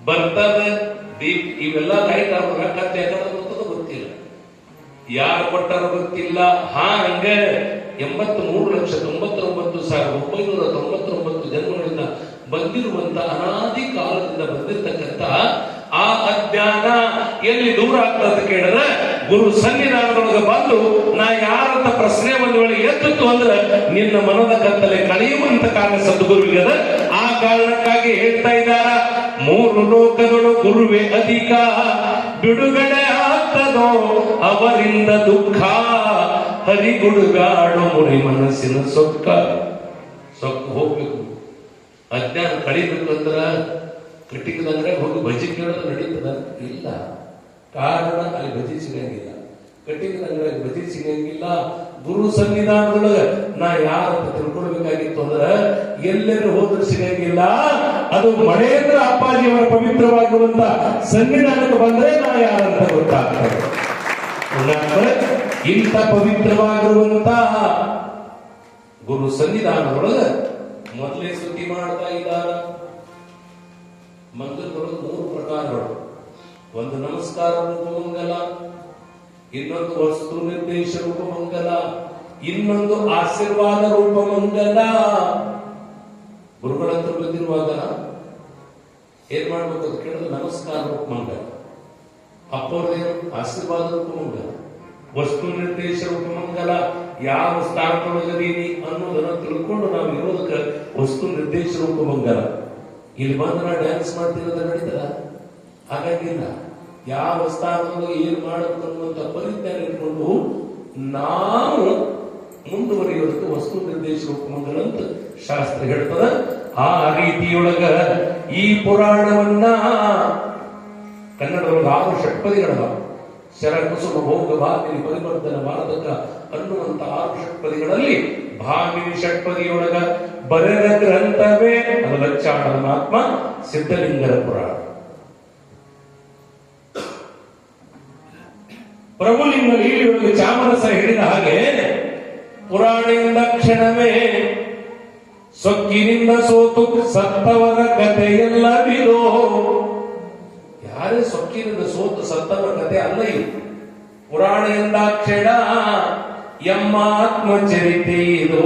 ಬರ್ತದ ದೀಪ್ ಇವೆಲ್ಲ ಲೈಟ್ ಅವ್ರ ಕತ್ತೆ ಗೊತ್ತದ ಗೊತ್ತಿಲ್ಲ, ಯಾರು ಕೊಟ್ಟಾರ ಗೊತ್ತಿಲ್ಲ. ಹಂಗ 83,99,999 ಜನ್ಮಗಳಿಂದ ಬಂದಿರುವಂತ ಅನಾದಿ ಕಾಲದಿಂದ ಬಂದಿರತಕ್ಕಂತ ಆ ಅಜ್ಞಾನ ಎಲ್ಲಿ ದೂರ ಆಗ್ತದೆ ಕೇಳಿದ್ರೆ ಗುರು ಸನ್ನಿಧಾನದೊಳಗೆ ಬಂದು ನಾ ಯಾರಂತ ಪ್ರಶ್ನೆ ಒಂದು ವೇಳೆ ಎತ್ತಿತ್ತು ಅಂದ್ರೆ ನಿನ್ನ ಮನದ ಕತ್ತಲೆ ಕಳೆಯುವಂತ ಕಾರಣ ಸದ್ಗುರುವಿಗದ. ಆ ಕಾರಣಕ್ಕಾಗಿ ಹೇಳ್ತಾ ಇದ್ದಾರ, 3 ಲೋಕಗಳು ಗುರುವೇ ಅಧಿಕ, ಬಿಡುಗಡೆ ಆಗ್ತದೋ ಅವರಿಂದ ದುಃಖ, ಹರಿಗುಡುಗಾಡು ಮುರಿ ಮನಸ್ಸಿನ ಸೊಕ್ಕ ಹೋಗ್ಬೇಕು. ಅಜ್ಞಾನ ಕಳಿಬೇಕಂದ್ರ ಕಟ್ಟಿಗೆದಂದ್ರೆ ಹೋಗಿ ಬಜಿ ಕೇಳೋದು ನಡೀತದ? ಇಲ್ಲ. ಕಾರಣ ಅಲ್ಲಿ ಬಜಿ ಸಿಗಂಗಿಲ್ಲ, ಕಟ್ಟಿಗೆದಂದ್ರೆ ಬಜಿ ಸಿಗಂಗಿಲ್ಲ. ಗುರು ಸನ್ನಿಧಾನದೊಳಗ ನಾ ಯಾರಂತ ತಿಳ್ಕೊಳ್ಬೇಕಾಗಿತ್ತು ಅಂದ್ರ ಎಲ್ಲರೂ ಹೋದ್ರೂ ಸಿಗಂಗಿಲ್ಲ. ಅದು ಮಣೇಂದ್ರ ಅಪ್ಪಾಜಿಯವರ ಪವಿತ್ರವಾಗಿರುವಂತ ಸನ್ನಿಧಾನಕ್ಕೆ ಬಂದ್ರೆ ನಾ ಯಾರಂತ ಗೊತ್ತಾಗ್ತದೆ. ಇಂಥ ಪವಿತ್ರವಾಗಿರುವಂತ ಗುರು ಸನ್ನಿಧಾನದೊಳಗ ಮೊದಲೇ ಸ್ತುತಿ ಮಾಡ್ತಾ ಇದ್ದಾರ. ಮಂಗಲದೊಳಗೆ 3 ಪ್ರಕಾರಗಳು. ಒಂದು ನಮಸ್ಕಾರ ರೂಪ ಮಂಗಲ, ಇನ್ನೊಂದು ವಸ್ತು ನಿರ್ದೇಶ ರೂಪ ಮಂಗಲ, ಇನ್ನೊಂದು ಆಶೀರ್ವಾದ ರೂಪ ಮಂಗಲ. ಗುರುಗಳ ಹತ್ರ ಬಂದಿರುವಾಗ ಏನ್ ಮಾಡ್ಬೇಕು ಅಂತ ಕೇಳಿದ್ರೆ ನಮಸ್ಕಾರ ರೂಪ ಮಂಗಲ, ಅಪ್ಪವ್ರದೇನು ಆಶೀರ್ವಾದ ರೂಪ ಮಂಗಲ, ವಸ್ತು ನಿರ್ದೇಶ ರೂಪ ಮಂಗಲ. ಯಾವ ಸ್ಥಾನದೊಳಗದೀನಿ ಅನ್ನೋದನ್ನ ತಿಳ್ಕೊಂಡು ನಾವು ಇರೋದಕ್ಕೆ ವಸ್ತು ನಿರ್ದೇಶ ರೂಪ ಮಂಗಲ. ಇಲ್ಲಿ ಬಂದು ನಾ ಡ್ಯಾನ್ಸ್ ಮಾಡ್ತಿರೋದ ನಡೀತದ? ಹಾಗಾಗಿಲ್ಲ. ಯಾವ ಸ್ಥಾನದೊಳಗೆ ಏನ್ ಮಾಡಬೇಕು ಅನ್ನುವಂತ ಪರಿಜ್ಞಾನ ಇಟ್ಕೊಂಡು ನಾವು ಮುಂದುವರಿಯೋದಕ್ಕೆ ವಸ್ತು ನಿರ್ದೇಶ ರೂಪ ಮಂಗಲ ಅಂತ ಶಾಸ್ತ್ರ ಹೇಳ್ತದ. ಆ ರೀತಿಯೊಳಗ ಈ ಪುರಾಣವನ್ನ ಕನ್ನಡದೊಳಗೆ 6 ಷಟ್ಪದಿಗಳವ. ಶರ ಕುಸುಮ ಭೋಗ ಭಾಮಿನಿ ಪರಿವರ್ತನ ಭಾರತಕ ಅನ್ನುವಂತ 6 ಷಟ್ಪದಿಗಳಲ್ಲಿ ಭಾಮಿನಿ ಷಟ್ಪದಿಯೊಳಗ ಬರೆದ ಗ್ರಂಥವೇ ಅದು ಲಕ್ಷಾಣದ ಮಹಾತ್ಮ ಸಿದ್ಧಲಿಂಗರ ಪುರಾಣ. ಪ್ರಭುಲಿಂಗ ಲೀಲೆಯೊಳಗೆ ಚಾಮರಸ ಹೇಳಿದ ಹಾಗೆ ಪುರಾಣದಿಂದ ಕ್ಷಣವೇ ಸೊಕ್ಕಿನಿಂದ ಸೋತು ಸತ್ತವರ ಕಥೆಯಲ್ಲವಿದೋ. ಯಾರೇ ಸೊಕ್ಕಿನಿಂದ ಸೋತು ಸತ್ತವರ ಕಥೆ ಅಲ್ಲ ಇದು. ಪುರಾಣ ಎಂದಾಕ್ಷಣ ಎಮ್ಮ ಆತ್ಮಚರಿತೆ ಇದು.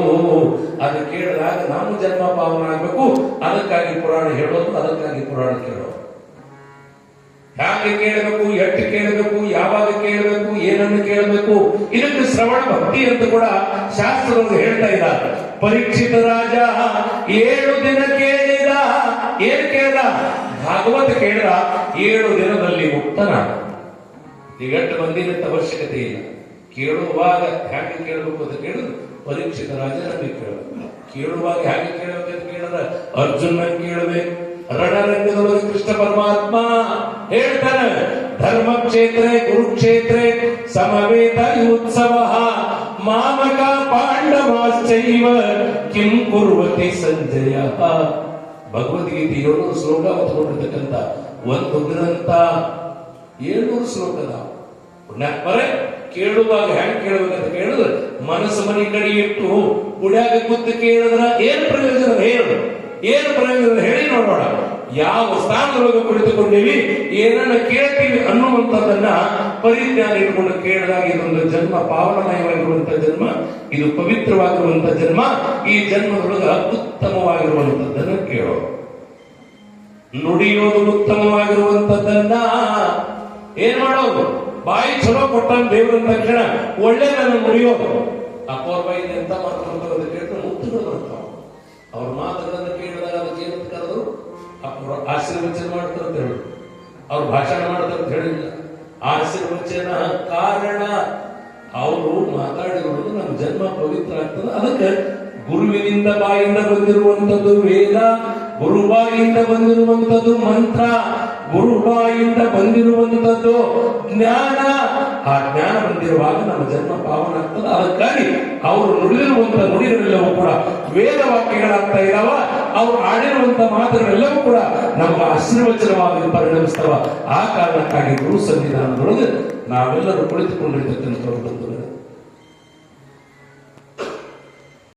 ಅದು ಕೇಳಿದಾಗ ನಾವು ಜನ್ಮ ಪಾವನ ಆಗ್ಬೇಕು. ಅದಕ್ಕಾಗಿ ಪುರಾಣ ಹೇಳೋದು, ಅದಕ್ಕಾಗಿ ಪುರಾಣ ಕೇಳೋದು. ಹ್ಯಾಂಗೆ ಕೇಳಬೇಕು, ಎಷ್ಟು ಕೇಳಬೇಕು, ಯಾವಾಗ ಕೇಳಬೇಕು, ಏನನ್ನು ಕೇಳಬೇಕು, ಇದಕ್ಕೆ ಶ್ರವಣ ಭಕ್ತಿ ಅಂತ ಕೂಡ ಶಾಸ್ತ್ರದವರು ಹೇಳ್ತಾ ಇದ್ದಾರೆ. ಪರೀಕ್ಷಿತ ರಾಜ 7 ದಿನ ಕೇಳಿದ. ಏನ್ ಕೇಳಿದ? ಭಾಗವತ ಕೇಳಿದ. 7 ದಿನದಲ್ಲಿ ಮುಕ್ತನಾದ. ಈಗಟ್ಟು ಬಂದಿರಂತ ಅವಶ್ಯಕತೆ ಇಲ್ಲ. ಕೇಳುವಾಗ ಹೇಗೆ ಕೇಳಬೇಕು ಅಂತ ಕೇಳಿದ್ರು ಪರೀಕ್ಷಿತ ರಾಜ ನಮಗೆ ಕೇಳಬೇಕು. ಕೇಳುವಾಗ ಹೇಗೆ ಕೇಳಬೇಕಂತ ಕೇಳಿದ್ರೆ ಅರ್ಜುನ ಕೇಳಬೇಕು. ರಣರಂಗದೊಳಗೆ ಕೃಷ್ಣ ಪರಮಾತ್ಮ ಹೇಳ್ತಾನೆ, ಧರ್ಮಕ್ಷೇತ್ರ ಕುರುಕ್ಷೇತ್ರ ಸಮವೇತ ಉತ್ಸವ ಮಾಮಕ ಪಾಂಡವಾಶ್ಚೈವ ಕಿಂ ಕುರ್ವತಿ ಸಂಜಯ. ಭಗವದ್ಗೀತೆ 700 ಶ್ಲೋಕ ಹೊತ್ಕೊಂಡಿರ್ತಕ್ಕಂಥ ಒಂದು ಗ್ರಂಥ. 700 ಶ್ಲೋಕದ ಪುಣ್ಯಾತ್ಮರೇ. ಕೇಳುವಾಗ ಹೆಂಗ್ ಕೇಳಬೇಕಂತ ಕೇಳಿದ್ರೆ ಮನಸ್ಸು ಮನೆ ಕಡೆ ಇಟ್ಟು ಗುಡ್ಯಾಗ ಕೂತು ಕೇಳಿದ್ರ ಏನ್ ಪ್ರಯೋಜನ? ಏನು ಪ್ರಯೋಜನ ಹೇಳಿ ನೋಡೋಣ. ಯಾವ ಸ್ಥಾನದೊಳಗೆ ಕುಳಿತುಕೊಂಡಿವಿ, ಏನನ್ನ ಕೇಳ್ತೀವಿ ಅನ್ನುವಂಥದ್ದನ್ನ ಪರಿಜ್ಞಾನ ಇಟ್ಕೊಂಡು ಕೇಳಿದಾಗ ಇದೊಂದು ಜನ್ಮ ಪಾವನಮಯವಾಗಿರುವಂತಹ ಜನ್ಮ, ಇದು ಪವಿತ್ರವಾಗಿರುವಂತಹ ಜನ್ಮ. ಈ ಜನ್ಮದೊಳಗೆ ಉತ್ತಮವಾಗಿರುವಂತದ್ದನ್ನ ಕೇಳೋದು, ನುಡಿಯೋದು ಉತ್ತಮವಾಗಿರುವಂತದ್ದನ್ನ ಏನ್ ಮಾಡೋದು? ಬಾಯಿ ಚಲೋ ಕೊಟ್ಟಾನ ದೇವರ ತಕ್ಷಣ ಒಳ್ಳೆದನ್ನು ನುಡಿಯೋದು. ಅಪ್ಪವ್ರ ಬಾಯಿ ಎಂತ ಮಾತಾಡ್ತಾರೆ ಕೇಳಿದ್ರೆ ಮುತ್ತುಗಳು ಬರ್ತಾವ. ಅವ್ರ ಮಾತುಗಳನ್ನು ಕೇಳಿದಾಗ ಅದಕ್ಕೆ ಏನಂತ ಕರೆದ್ರು? ಅಪ್ಪವ್ರ ಆಶೀರ್ವಚನ ಮಾಡ್ತಾರೆ ಅಂತ ಹೇಳಿ, ಅವ್ರು ಭಾಷಣ ಮಾಡ್ತಾರೆ ಅಂತ ಹೇಳಿಲ್ಲ. ಆಶೀರ್ವಚನ ಕಾರಣ ಅವರು ಮಾತಾಡಿರೋದು ನಮ್ಮ ಜನ್ಮ ಪವಿತ್ರ ಆಗ್ತದೆ. ಅದಕ್ಕೆ ಗುರುವಿನಿಂದ ಬಾಯಿಂದ ಬಂದಿರುವಂತದ್ದು ವೇದ, ಗುರುಬಾಯಿಯಿಂದ ಬಂದಿರುವಂತದ್ದು ಮಂತ್ರ, ಗುರುಬಾಯಿಯಿಂದ ಬಂದಿರುವಂತದ್ದು ಜ್ಞಾನ. ಆ ಜ್ಞಾನ ಬಂದಿರುವಾಗ ನಮ್ಮ ಜನ್ಮ ಪಾವನ ಆಗ್ತದೆ. ಅದಕ್ಕಾಗಿ ಅವರು ನುಡಿದಿರುವಂತಹ ನುಡಿಗಳೆಲ್ಲವೂ ಕೂಡ ವೇದ ವಾಕ್ಯಗಳಾಗ್ತಾ ಇದಾವ. ಅವರು ಆಡಿರುವಂತಹ ಮಾತುಗಳೆಲ್ಲವೂ ಕೂಡ ನಮಗೆ ಆಶೀರ್ವಚನವಾಗಿ ಪರಿಣಮಿಸ್ತವ. ಆ ಕಾರಣಕ್ಕಾಗಿ ಗುರು ಸನ್ನಿಧಾನದೊಳಗೆ ನಾವೆಲ್ಲರೂ ಕುಳಿತುಕೊಂಡಿರ್ತಕ್ಕಂಥವ್ರು